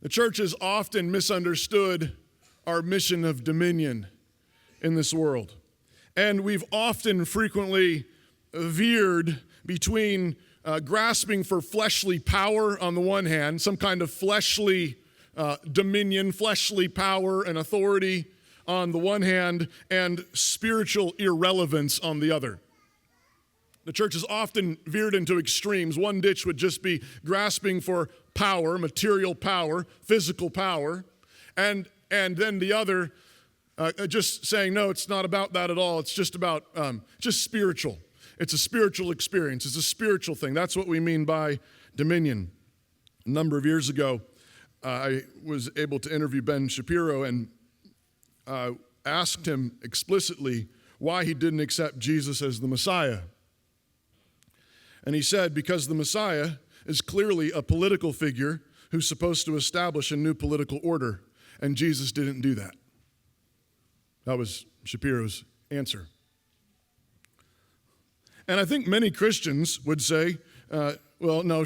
The church has often misunderstood our mission of dominion in this world. And we've often frequently veered between grasping for fleshly power on the one hand, some kind of fleshly dominion, fleshly power and authority on the one hand, and spiritual irrelevance on the other. The church has often veered into extremes. One ditch would just be grasping for power, material power, physical power, and then the other just saying, no, it's not about that at all. It's just about just spiritual. It's a spiritual experience. It's a spiritual thing. That's what we mean by dominion. A number of years ago, I was able to interview Ben Shapiro and asked him explicitly why he didn't accept Jesus as the Messiah. And he said, because the Messiah is clearly a political figure who's supposed to establish a new political order, and Jesus didn't do that. That was Shapiro's answer. And I think many Christians would say, well, no,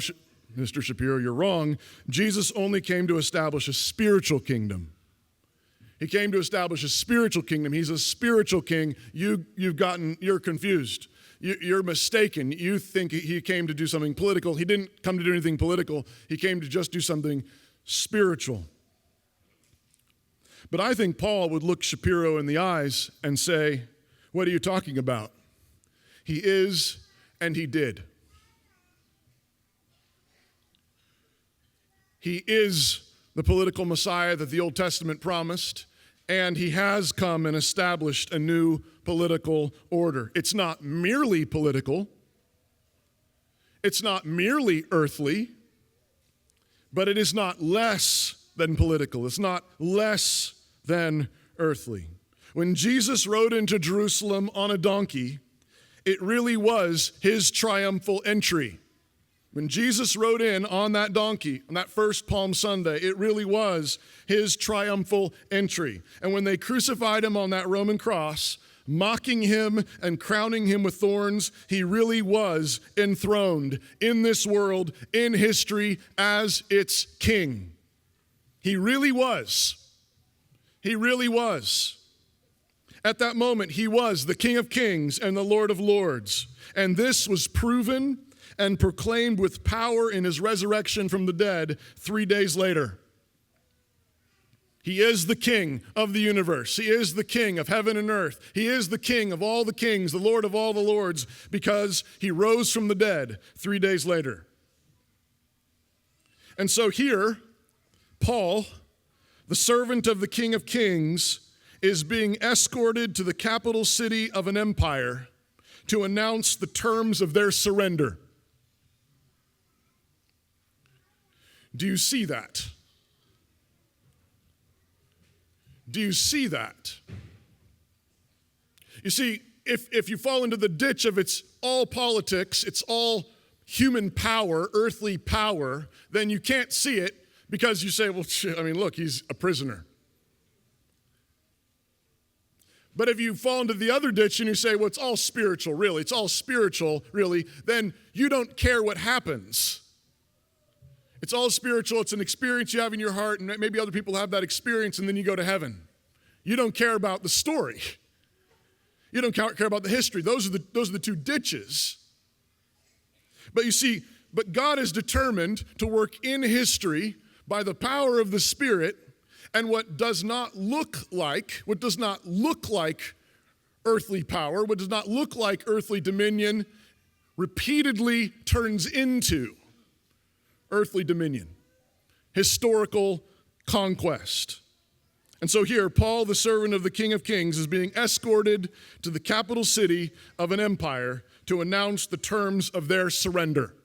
Mr. Shapiro, you're wrong. Jesus only came to establish a spiritual kingdom. He came to establish a spiritual kingdom. He's a spiritual king. You're confused. You're mistaken. You think he came to do something political. He didn't come to do anything political. He came to just do something spiritual. But I think Paul would look Shapiro in the eyes and say, what are you talking about? He is and he did. He is the political Messiah that the Old Testament promised, and he has come and established a new political order. It's not merely political. It's not merely earthly, but it is not less than political. It's not less than earthly. When Jesus rode into Jerusalem on a donkey, it really was his triumphal entry. When Jesus rode in on that donkey, on that first Palm Sunday, it really was his triumphal entry. And when they crucified him on that Roman cross, mocking him and crowning him with thorns, he really was enthroned in this world, in history, as its king. He really was. He really was. At that moment, he was the King of Kings and the Lord of Lords. And this was proven and proclaimed with power in his resurrection from the dead 3 days later. He is the King of the universe. He is the King of heaven and earth. He is the King of all the kings, the Lord of all the lords, because he rose from the dead 3 days later. And so here, Paul, the servant of the King of Kings, is being escorted to the capital city of an empire to announce the terms of their surrender. Do you see that? Do you see that? You see, if you fall into the ditch of it's all politics, it's all human power, earthly power, then you can't see it because you say, well, look, he's a prisoner. But if you fall into the other ditch and you say, well, it's all spiritual, really, it's all spiritual, really, then you don't care what happens. It's all spiritual. It's an experience you have in your heart, and maybe other people have that experience, and then you go to heaven. You don't care about the story. You don't care about the history. Those are the two ditches. But you see, but God is determined to work in history by the power of the Spirit, and what does not look like earthly power, what does not look like earthly dominion, repeatedly turns into earthly dominion, historical conquest. And so here, Paul, the servant of the King of Kings, is being escorted to the capital city of an empire to announce the terms of their surrender.